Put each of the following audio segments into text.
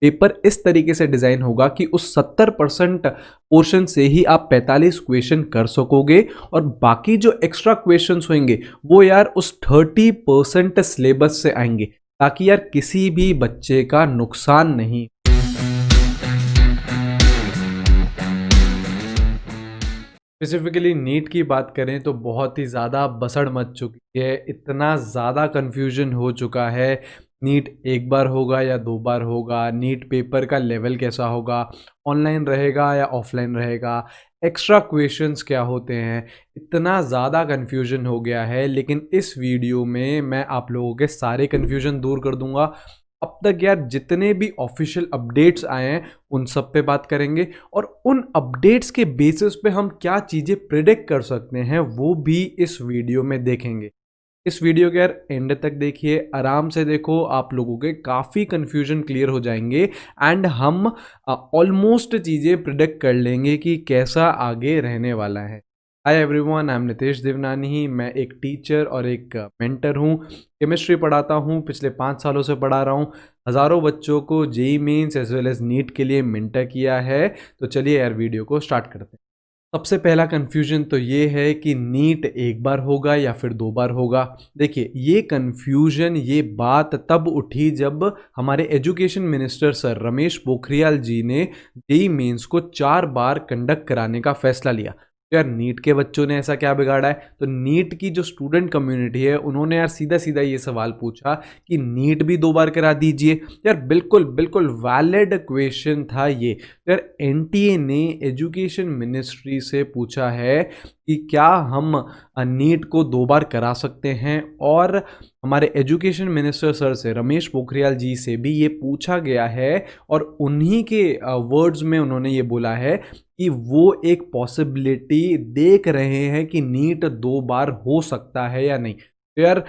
Paper इस तरीके से डिज़ाइन होगा कि उस 70% पोर्शन से ही आप 45 क्वेश्चन कर सकोगे और बाकी जो एक्स्ट्रा क्वेश्चंस होंगे वो यार उस 30% सिलेबस से आएंगे, ताकि यार किसी भी बच्चे का नुकसान नहीं। स्पेसिफिकली नीट की बात करें तो बहुत ही ज़्यादा बसड़ मच चुकी है, इतना ज़्यादा कन्फ्यूजन हो चुका है। नीट एक बार होगा या दो बार होगा, नीट पेपर का लेवल कैसा होगा, ऑनलाइन रहेगा या ऑफलाइन रहेगा, एक्स्ट्रा क्वेश्चंस क्या होते हैं, इतना ज़्यादा कन्फ्यूजन हो गया है। लेकिन इस वीडियो में मैं आप लोगों के सारे कन्फ्यूजन दूर कर दूंगा। अब तक यार जितने भी ऑफिशियल अपडेट्स आए हैं उन सब पे बात करेंगे, और उन अपडेट्स के बेसिस पे हम क्या चीज़ें प्रिडिक्ट कर सकते हैं वो भी इस वीडियो में देखेंगे। इस वीडियो के यार एंड तक देखिए, आराम से देखो, आप लोगों के काफ़ी कन्फ्यूजन क्लियर हो जाएंगे एंड हम ऑलमोस्ट चीज़ें प्रिडिक्ट कर लेंगे कि कैसा आगे रहने वाला है। Hi everyone, I am Nitesh Devnani. मैं एक टीचर और एक मेंटर हूँ। केमिस्ट्री पढ़ाता हूँ, पिछले 5 सालों से पढ़ा रहा हूँ। हज़ारों बच्चों को JEE mains as well as NEET के लिए मेंटर किया है। तो चलिए यार वीडियो को स्टार्ट करते हैं। सबसे पहला कन्फ्यूजन तो ये है कि नीट एक बार होगा या फिर दो बार होगा। देखिए, ये कन्फ्यूजन, ये बात तब उठी जब हमारे education minister sir Ramesh Pokhriyal ji ने जेईई मेंस को 4 बार कंडक्ट कराने का फैसला लिया। तो यार नीट के बच्चों ने ऐसा क्या बिगाड़ा है? तो नीट की जो स्टूडेंट कम्युनिटी है उन्होंने यार सीधा सीधा ये सवाल पूछा कि नीट भी 2 बार करा दीजिए। यार बिल्कुल बिल्कुल वैलिड क्वेश्चन था ये। यार एनटीए ने एजुकेशन मिनिस्ट्री से पूछा है कि क्या हम नीट को 2 बार करा सकते हैं, और हमारे एजुकेशन मिनिस्टर सर से रमेश पोखरियाल जी से भी ये पूछा गया है, और उन्हीं के वर्ड्स में उन्होंने ये बोला है कि वो एक पॉसिबिलिटी देख रहे हैं कि नीट 2 बार हो सकता है या नहीं। तो यार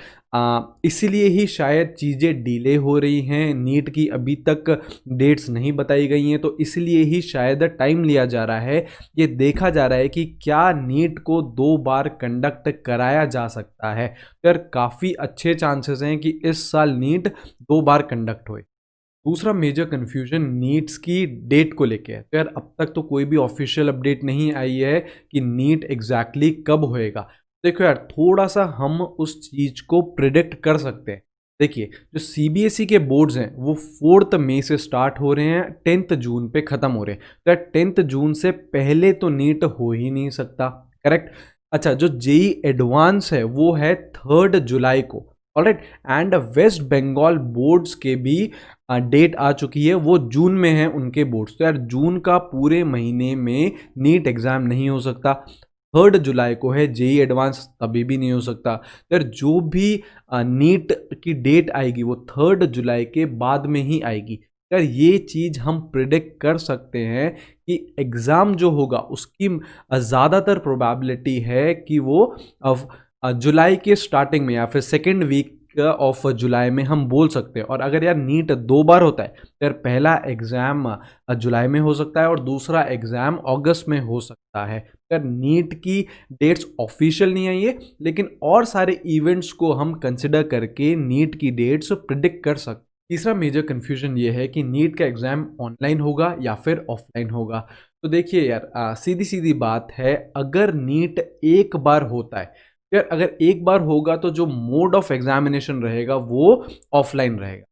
इसीलिए ही शायद चीज़ें डिले हो रही हैं, नीट की अभी तक डेट्स नहीं बताई गई हैं, तो इसलिए ही शायद टाइम लिया जा रहा है। ये देखा जा रहा है कि क्या नीट को 2 बार कंडक्ट कराया जा सकता है। तो यार काफ़ी अच्छे चांसेस हैं कि इस साल नीट 2 बार कंडक्ट होए। दूसरा मेजर कन्फ्यूजन नीट्स की डेट को लेके है। तो यार अब तक तो कोई भी ऑफिशियल अपडेट नहीं आई है कि नीट एग्जैक्टली कब होएगा। देखो यार, थोड़ा सा हम उस चीज़ को प्रिडिक्ट कर सकते हैं। देखिए, जो सीबीएसई के बोर्ड्स हैं वो 4 मई से स्टार्ट हो रहे हैं, 10 जून पे ख़त्म हो रहे हैं। तो यार 10 जून से पहले तो नीट हो ही नहीं सकता, करेक्ट। अच्छा, जो जेई एडवांस है वो है 3 जुलाई को। Alright, and West Bengal boards के भी डेट आ चुकी है, वो जून में है उनके बोर्ड्स। तो यार जून का पूरे महीने में नीट एग्जाम नहीं हो सकता। 3 जुलाई को है जेई एडवांस, तभी भी नहीं हो सकता। तो यार जो भी नीट की डेट आएगी वो 3 जुलाई के बाद में ही आएगी। यार ये चीज़ हम प्रिडिक्ट कर सकते हैं कि एग्ज़ाम जो होगा उसकी ज़्यादातर प्रोबेबिलिटी है कि वो जुलाई के स्टार्टिंग में या फिर सेकेंड वीक ऑफ जुलाई में हम बोल सकते हैं। और अगर यार नीट 2 बार होता है तो यार पहला एग्ज़ाम जुलाई में हो सकता है और दूसरा एग्ज़ाम अगस्त में हो सकता है। यार नीट की डेट्स ऑफिशियल नहीं आई है, लेकिन और सारे इवेंट्स को हम कंसिडर करके नीट की डेट्स प्रिडिक्ट कर सकते हैं। तीसरा मेजर कन्फ्यूजन ये है कि नीट का एग्ज़ाम ऑनलाइन होगा या फिर ऑफलाइन होगा। तो देखिए यार, सीधी सीधी बात है, अगर नीट एक बार होता है, यार अगर एक बार होगा तो जो मोड ऑफ एग्जामिनेशन रहेगा वो ऑफलाइन रहेगा।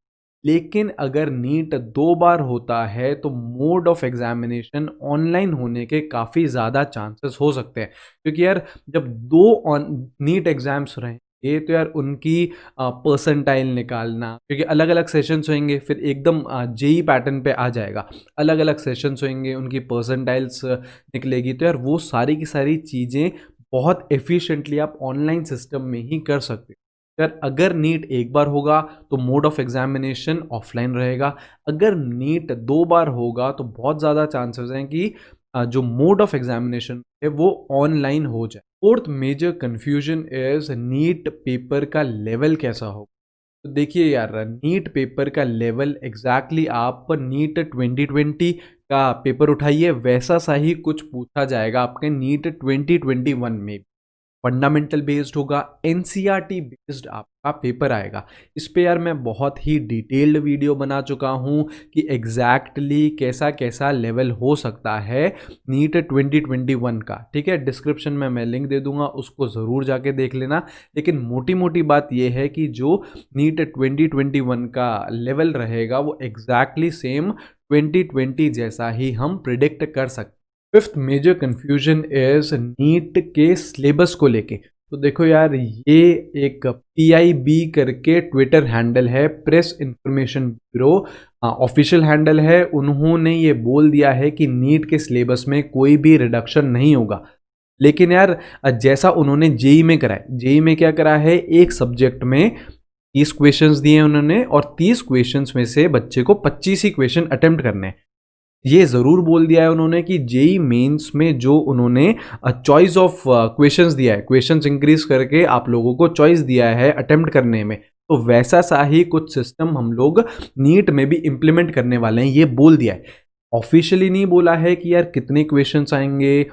लेकिन अगर नीट 2 बार होता है तो मोड ऑफ एग्जामिनेशन ऑनलाइन होने के काफ़ी ज़्यादा चांसेस हो सकते हैं, क्योंकि यार जब 2 ऑन नीट एग्जाम्स रहेंगे तो यार उनकी परसेंटाइल निकालना, क्योंकि अलग अलग सेशंस होंगे, फिर एकदम जेई पैटर्न पे आ जाएगा। अलग अलग सेशंस होंगे, उनकी परसेंटाइल्स निकलेगी। तो यार वो सारी की सारी चीज़ें बहुत एफिशिएंटली आप ऑनलाइन सिस्टम में ही कर सकते हो। यार अगर नीट एक बार होगा तो मोड ऑफ एग्जामिनेशन ऑफलाइन रहेगा। अगर नीट 2 बार होगा तो बहुत ज़्यादा चांसेस हैं कि जो मोड ऑफ एग्जामिनेशन है वो ऑनलाइन हो जाए। Fourth major confusion is NEET paper का लेवल कैसा होगा। तो देखिए यार, नीट पेपर का लेवल एग्जैक्टली आप नीट 2020 का पेपर उठाइए, वैसा सा ही कुछ पूछा जाएगा आपके नीट 2021 में। फंडामेंटल बेस्ड होगा, एनसीईआरटी बेस्ड आप का पेपर आएगा। इस पे यार मैं बहुत ही डिटेल्ड वीडियो बना चुका हूँ कि एग्जैक्टली कैसा कैसा लेवल हो सकता है नीट 2021 का। ठीक है, डिस्क्रिप्शन में मैं लिंक दे दूंगा, उसको ज़रूर जाके देख लेना। लेकिन मोटी मोटी बात यह है कि जो नीट 2021 का लेवल रहेगा वो एग्जैक्टली सेम 2020 जैसा ही हम प्रिडिक्ट कर सकते। Fifth major confusion is NEET के सिलेबस को लेके। तो देखो यार, ये एक PIB करके ट्विटर हैंडल है, press information bureau official handle है। उन्होंने ये बोल दिया है कि नीट के सिलेबस में कोई भी रिडक्शन नहीं होगा। लेकिन यार जैसा उन्होंने जेई में करा है, जेई में क्या करा है, एक सब्जेक्ट में 30 क्वेश्चंस दिए उन्होंने और 30 क्वेश्चंस में से बच्चे को 25 ही क्वेश्चन अटेम्प्ट करने हैं। ये ज़रूर बोल दिया है उन्होंने कि जेई मेंस में जो उन्होंने चॉइस ऑफ क्वेश्चंस दिया है, क्वेश्चंस इंक्रीज करके आप लोगों को चॉइस दिया है अटेम्प्ट करने में, तो वैसा सा ही कुछ सिस्टम हम लोग नीट में भी इम्प्लीमेंट करने वाले हैं, ये बोल दिया है। ऑफिशियली नहीं बोला है कि यार कितने क्वेश्चंस आएंगे।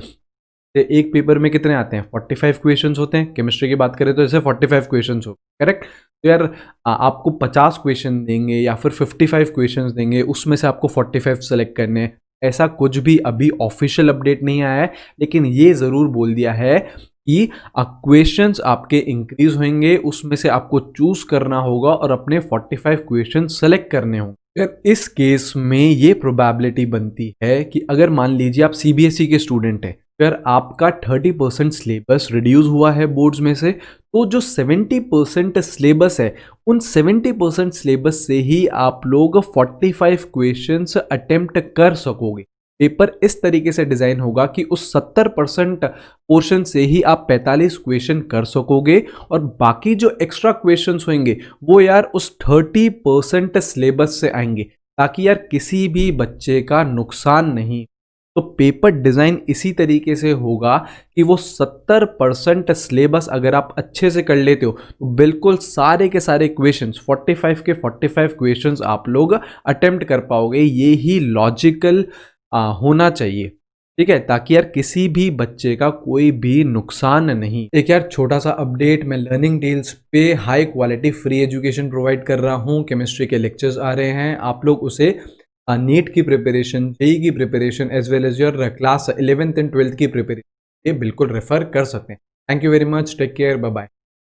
एक पेपर में कितने आते हैं, 45 क्वेश्चंस होते हैं। केमिस्ट्री की बात करें तो ऐसे 45 क्वेश्चंस हो, करेक्ट। तो यार आपको 50 क्वेश्चन देंगे या फिर 55 क्वेश्चंस देंगे, उसमें से आपको 45 सेलेक्ट करने हैं। ऐसा कुछ भी अभी ऑफिशियल अपडेट नहीं आया है, लेकिन ये ज़रूर बोल दिया है कि क्वेश्चंस आपके इंक्रीज होंगे, उसमें से आपको चूज करना होगा और अपने 45 क्वेश्चन सेलेक्ट करने होंगे। यार इस केस में ये प्रोबेबिलिटी बनती है कि अगर मान लीजिए आप CBSE के स्टूडेंट हैं, अगर आपका 30% सिलेबस रिड्यूस हुआ है बोर्ड्स में से, तो जो 70% सिलेबस है, उन 70% सिलेबस से ही आप लोग 45 क्वेश्चंस अटेम्प्ट कर सकोगे। पेपर इस तरीके से डिजाइन होगा कि उस 70% पोर्शन से ही आप 45 क्वेश्चन कर सकोगे और बाकी जो एक्स्ट्रा क्वेश्चंस होंगे वो यार उस 30% सिलेबस से आएंगे, ताकि यार किसी भी बच्चे का नुकसान नहीं। तो पेपर डिज़ाइन इसी तरीके से होगा कि वो 70% सिलेबस अगर आप अच्छे से कर लेते हो तो बिल्कुल सारे के सारे क्वेश्चंस 45 के 45 क्वेश्चंस आप लोग अटेम्प्ट कर पाओगे। ये ही लॉजिकल होना चाहिए, ठीक है, ताकि यार किसी भी बच्चे का कोई भी नुकसान नहीं। एक यार छोटा सा अपडेट, मैं लर्निंग डील्स पे high quality free education provide कर रहा हूँ। केमिस्ट्री के लेक्चर्स आ रहे हैं, आप लोग उसे नीट की प्रिपरेशन, जेई की preparation as well as your class 11th and 12th की प्रिपरेशन ये बिल्कुल रेफर कर सकते हैं। Thank you very much, take care, bye bye.